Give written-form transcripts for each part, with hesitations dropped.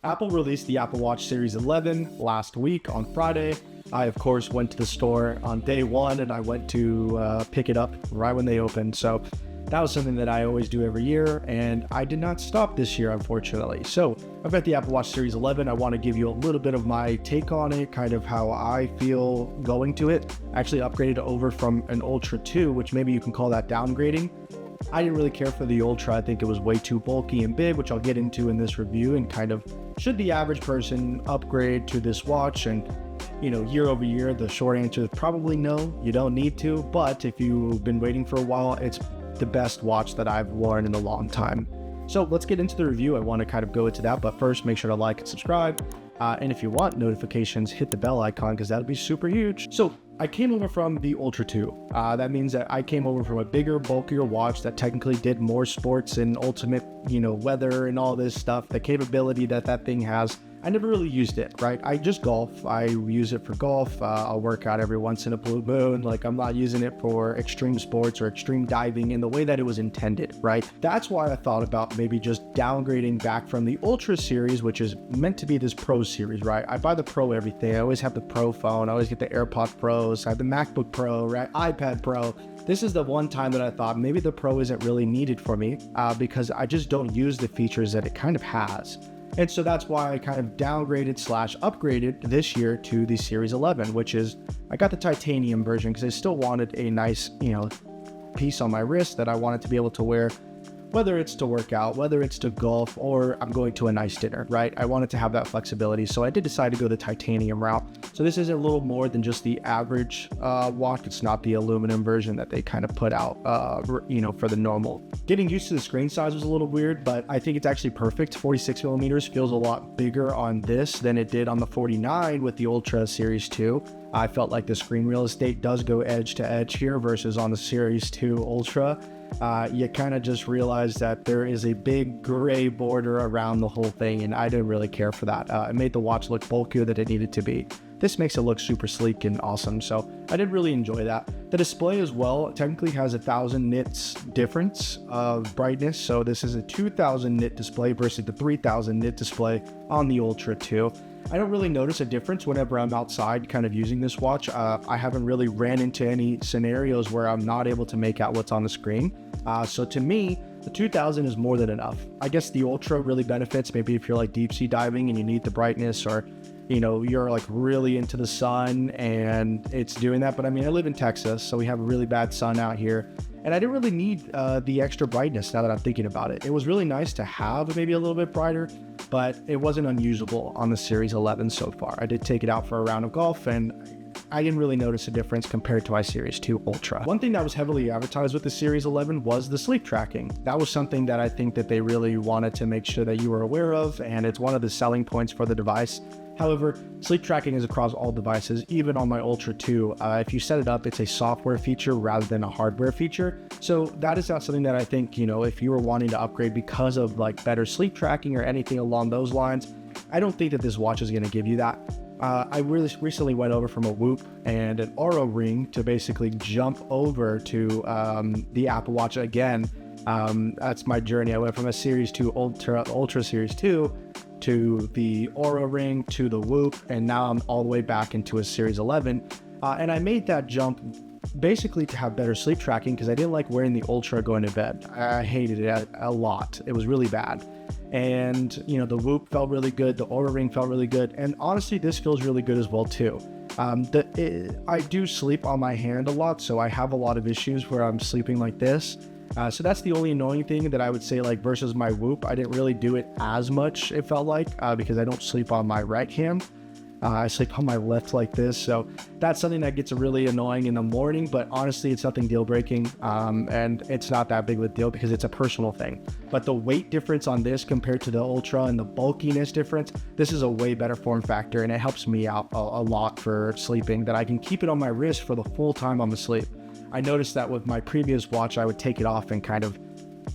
Apple released the Apple Watch Series 11 last week on Friday. I, of course, went to the store on day one and I went to pick it up right when they opened. So that was something that I always do every year, and I did not stop this year, unfortunately. So I've got the Apple Watch Series 11. I want to give you a little bit of my take on it, kind of how I feel going to it. I actually upgraded over from an Ultra 2, which maybe you can call that downgrading. I didn't really care for the Ultra. I think it was way too bulky and big, which I'll get into in this review, and kind of should the average person upgrade to this watch? And year over year, the short answer is probably no, you don't need to. But if you've been waiting for a while, it's the best watch that I've worn in a long time. So let's get into the review. I want to kind of go into that, but first make sure to like and subscribe. And if you want notifications, hit the bell icon because that'll be super huge. So I came over from the Ultra 2. That means that I came over from a bigger, bulkier watch that technically did more sports and ultimate, weather and all this stuff. The capability that thing has, I never really used it, right? I just golf. I use it for golf. I'll work out every once in a blue moon. Like, I'm not using it for extreme sports or extreme diving in the way that it was intended, right? That's why I thought about maybe just downgrading back from the Ultra series, which is meant to be this Pro series, right? I buy the Pro everything. I always have the Pro phone. I always get the AirPod Pros. I have the MacBook Pro, right? iPad Pro. This is the one time that I thought maybe the Pro isn't really needed for me because I just don't use the features that it kind of has. And so that's why I kind of downgraded / upgraded this year to the Series 11, which is, I got the titanium version because I still wanted a nice, piece on my wrist that I wanted to be able to wear, whether it's to work out, whether it's to golf, or I'm going to a nice dinner, right? I wanted to have that flexibility. So I did decide to go the titanium route. So this is a little more than just the average watch. It's not the aluminum version that they kind of put out, for the normal. Getting used to the screen size was a little weird, but I think it's actually perfect. 46 millimeters feels a lot bigger on this than it did on the 49 with the Ultra Series 2. I felt like the screen real estate does go edge to edge here versus on the Series 2 Ultra. You kind of just realize that there is a big gray border around the whole thing, and I didn't really care for that. It made the watch look bulkier than it needed to be. This makes it look super sleek and awesome, so I did really enjoy that. The display as well technically has 1,000 nits difference of brightness, so this is a 2,000 nit display versus the 3,000 nit display on the Ultra 2. I don't really notice a difference whenever I'm outside kind of using this watch. I haven't really ran into any scenarios where I'm not able to make out what's on the screen. So to me, the 2000 is more than enough. I guess the Ultra really benefits maybe if you're like deep sea diving and you need the brightness, or you're like really into the sun and it's doing that. But I mean, I live in Texas, so we have a really bad sun out here. And I didn't really need the extra brightness now that I'm thinking about it. It was really nice to have maybe a little bit brighter, but it wasn't unusable on the Series 11 so far. I did take it out for a round of golf and I didn't really notice a difference compared to my Series 2 Ultra. One thing that was heavily advertised with the Series 11 was the sleep tracking. That was something that I think that they really wanted to make sure that you were aware of, and it's one of the selling points for the device. However, sleep tracking is across all devices, even on my Ultra 2. If you set it up, it's a software feature rather than a hardware feature. So that is not something that I think, if you were wanting to upgrade because of like better sleep tracking or anything along those lines, I don't think that this watch is going to give you that. I really recently went over from a Whoop and an Oura Ring to basically jump over to the Apple Watch again. That's my journey. I went from a Series 2 Ultra Series 2 to the Oura Ring to the Whoop, and now I'm all the way back into a Series 11. And I made that jump basically to have better sleep tracking because I didn't like wearing the Ultra going to bed. I hated it a lot. It was really bad. And, the Whoop felt really good. The Oura Ring felt really good. And honestly, this feels really good as well, too. I do sleep on my hand a lot, so I have a lot of issues where I'm sleeping like this. So that's the only annoying thing that I would say, like, versus my Whoop. I didn't really do it as much, it felt like, because I don't sleep on my right hand. I sleep on my left like this. So that's something that gets really annoying in the morning, but honestly, it's nothing deal breaking. And it's not that big of a deal because it's a personal thing. But the weight difference on this compared to the Ultra and the bulkiness difference, this is a way better form factor, and it helps me out a lot for sleeping, that I can keep it on my wrist for the full time I'm asleep. I noticed that with my previous watch, I would take it off and kind of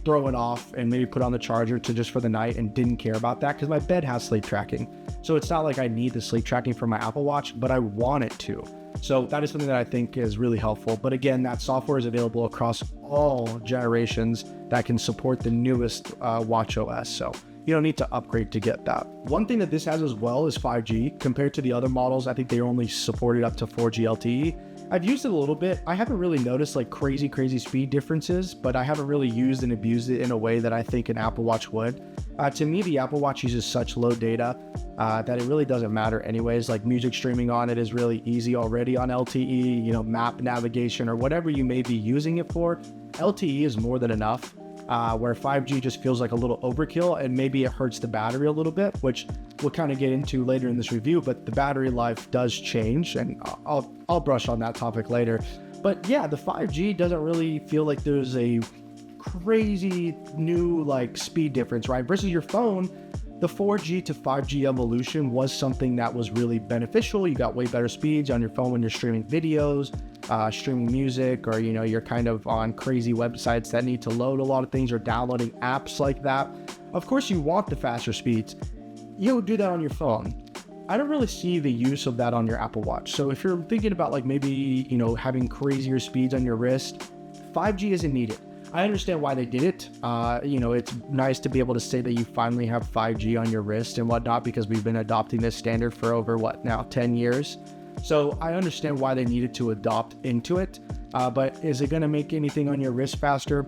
throw it off and maybe put on the charger to just for the night and didn't care about that because my bed has sleep tracking. So it's not like I need the sleep tracking for my Apple Watch, but I want it to. So that is something that I think is really helpful. But again, that software is available across all generations that can support the newest watch OS. So you You don't need to upgrade to get that. One thing that this has as well is 5G. Compared to the other models, I think they only supported up to 4G LTE. I've used it a little bit. I haven't really noticed like crazy speed differences, but I haven't really used and abused it in a way that I think an Apple Watch would. To me, the Apple Watch uses such low data that it really doesn't matter anyways. Like music streaming on it is really easy already on LTE, you know, map navigation or whatever you may be using it for. LTE is more than enough. Where 5G just feels like a little overkill, and maybe it hurts the battery a little bit, which we'll kind of get into later in this review, but the battery life does change, and I'll brush on that topic later. But yeah, the 5G doesn't really feel like there's a crazy new like speed difference, right? Versus your phone, the 4G to 5G evolution was something that was really beneficial. You got way better speeds on your phone when you're streaming videos, streaming music, or you know, you're kind of on crazy websites that need to load a lot of things, or downloading apps like that. Of course you want the faster speeds. You'll do that on your phone. I don't really see the use of that on your Apple Watch. So if you're thinking about like maybe, you know, having crazier speeds on your wrist, 5G isn't needed. I understand why they did it. You know, it's nice to be able to say that you finally have 5G on your wrist and whatnot, because we've been adopting this standard for over 10 years. So I understand why they needed to adopt into it. But is it going to make anything on your wrist faster?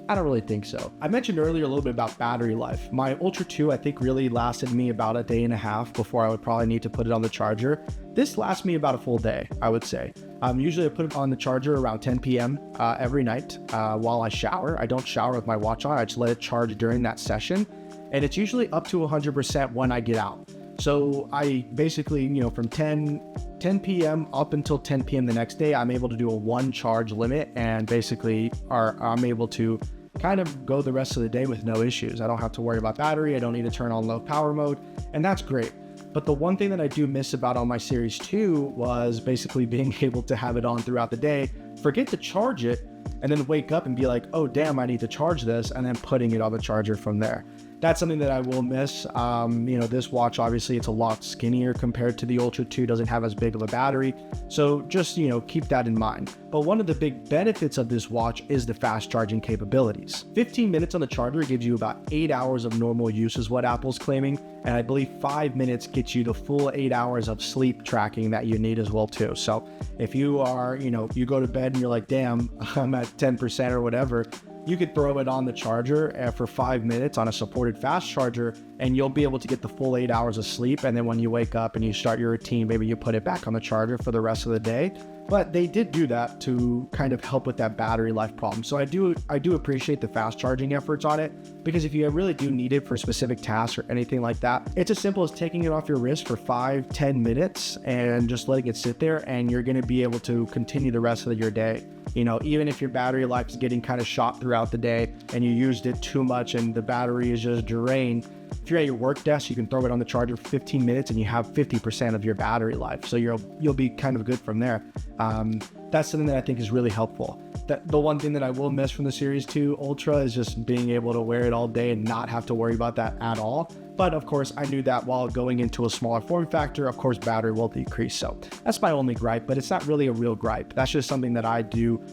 I don't really think so. I mentioned earlier a little bit about battery life. My Ultra 2, I think, really lasted me about a day and a half before I would probably need to put it on the charger. This lasts me about a full day, I would say. Usually I put it on the charger around 10 p.m. Every night while I shower. I don't shower with my watch on. I just let it charge during that session. And it's usually up to 100% when I get out. So I basically, you know, from 10 p.m. up until 10 p.m. the next day, I'm able to do a 1 charge limit, and basically I'm able to kind of go the rest of the day with no issues. I don't have to worry about battery. I don't need to turn on low power mode, and that's great. But the one thing that I do miss about on my Series 2 was basically being able to have it on throughout the day, forget to charge it, and then wake up and be like, oh damn, I need to charge this, and then putting it on the charger from there. That's something that I will miss. You know, this watch, obviously it's a lot skinnier compared to the Ultra 2, doesn't have as big of a battery. So just, you know, keep that in mind. But one of the big benefits of this watch is the fast charging capabilities. 15 minutes on the charger gives you about 8 hours of normal use is what Apple's claiming. And I believe 5 minutes gets you the full 8 hours of sleep tracking that you need as well too. So if you are, you know, you go to bed and you're like, damn, I'm at 10% or whatever, you could throw it on the charger for 5 minutes on a supported fast charger, and you'll be able to get the full 8 hours of sleep. And then when you wake up and you start your routine, maybe you put it back on the charger for the rest of the day. But they did do that to kind of help with that battery life problem. So I do appreciate the fast charging efforts on it, because if you really do need it for specific tasks or anything like that, it's as simple as taking it off your wrist for 5-10 minutes and just letting it sit there, and you're going to be able to continue the rest of your day. You know, even if your battery life is getting kind of shot throughout the day and you used it too much and the battery is just drained, if you're at your work desk, you can throw it on the charger for 15 minutes and you have 50% of your battery life. So you'll be kind of good from there. That's something that I think is really helpful. The one thing that I will miss from the Series 2 Ultra is just being able to wear it all day and not have to worry about that at all. But of course, I knew that while going into a smaller form factor, of course, battery will decrease. So that's my only gripe, but it's not really a real gripe. That's just something that I do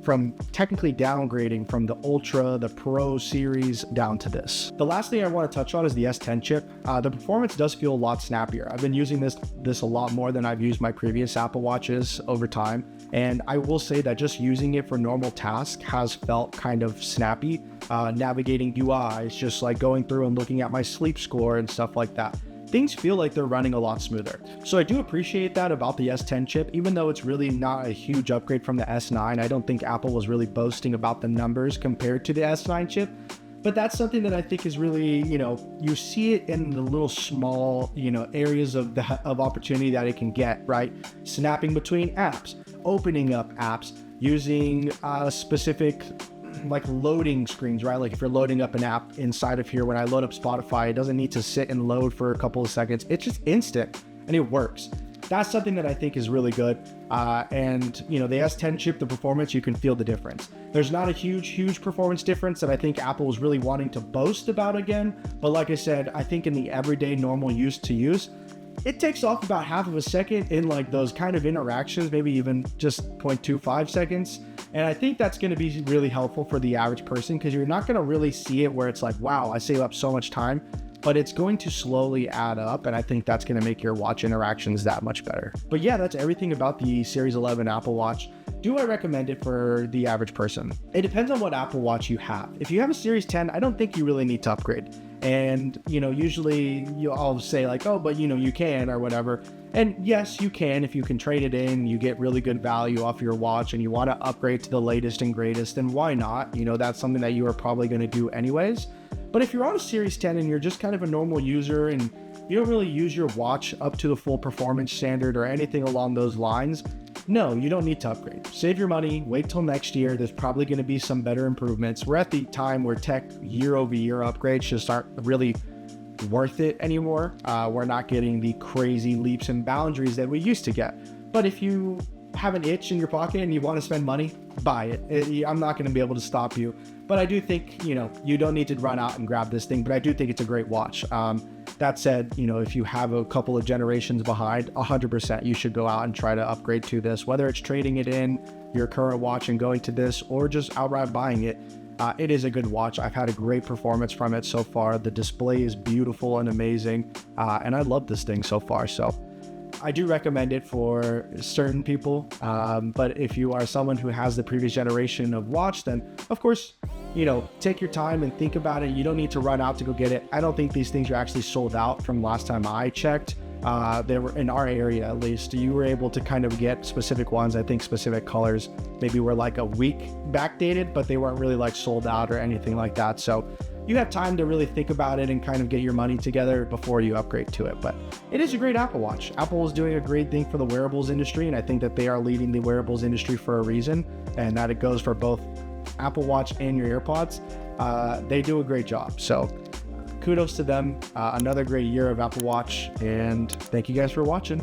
from technically downgrading from the Ultra, the Pro series down to this. The last thing I want to touch on is the S10 chip. The performance does feel a lot snappier. I've been using this a lot more than I've used my previous Apple Watches over time. And I will say that just using it for normal tasks has felt kind of snappy. Navigating UIs, just like going through and looking at my sleep score and stuff like that. Things feel like they're running a lot smoother. So I do appreciate that about the S10 chip, even though it's really not a huge upgrade from the S9. I don't think Apple was really boasting about the numbers compared to the S9 chip. But that's something that I think is really, you know, you see it in the little small, you know, areas of opportunity that it can get, right? Snapping between apps, opening up apps, using specific like loading screens, right? Like if you're loading up an app inside of here, when I load up Spotify, it doesn't need to sit and load for a couple of seconds. It's just instant and it works. That's something that I think is really good. And you know, the S10 chip, the performance, you can feel the difference. There's not a huge performance difference that I think Apple was really wanting to boast about again. But like I said, I think in the everyday normal use, it takes off about half of a second in like those kind of interactions, maybe even just 0.25 seconds. And I think that's going to be really helpful for the average person, because you're not going to really see it where it's like, wow, I save up so much time, but it's going to slowly add up. And I think that's going to make your watch interactions that much better. But yeah, that's everything about the Series 11 Apple Watch. Do I recommend it for the average person? It depends on what Apple Watch you have. If you have a Series 10, I don't think you really need to upgrade. And, usually I'll say like, oh, but you can or whatever. And yes, you can. If you can trade it in, you get really good value off your watch and you want to upgrade to the latest and greatest, then why not? That's something that you are probably going to do anyways. But if you're on a Series 10 and you're just kind of a normal user and you don't really use your watch up to the full performance standard or anything along those lines, no, you don't need to upgrade. Save your money, wait till next year. There's probably going to be some better improvements. We're at the time where tech year-over-year upgrades just aren't really worth it anymore. We're not getting the crazy leaps and boundaries that we used to get. But if you have an itch in your pocket and you want to spend money, buy it. I'm not going to be able to stop you. But I do think, you don't need to run out and grab this thing, but I do think it's a great watch. That said, if you have a couple of generations behind, 100% you should go out and try to upgrade to this, whether it's trading it in your current watch and going to this, or just outright buying it. It is a good watch. I've had a great performance from it so far. The display is beautiful and amazing. And I love this thing so far. So I do recommend it for certain people. But if you are someone who has the previous generation of watch, then of course, take your time and think about it. You don't need to run out to go get it. I don't think these things are actually sold out from last time I checked. They were in our area, at least. You were able to kind of get specific ones. I think specific colors maybe were like a week backdated, but they weren't really like sold out or anything like that. So you have time to really think about it and kind of get your money together before you upgrade to it. But it is a great Apple Watch. Apple is doing a great thing for the wearables industry, and I think that they are leading the wearables industry for a reason, and that it goes for both Apple Watch and your AirPods. They do a great job. So kudos to them. Another great year of Apple Watch, and thank you guys for watching.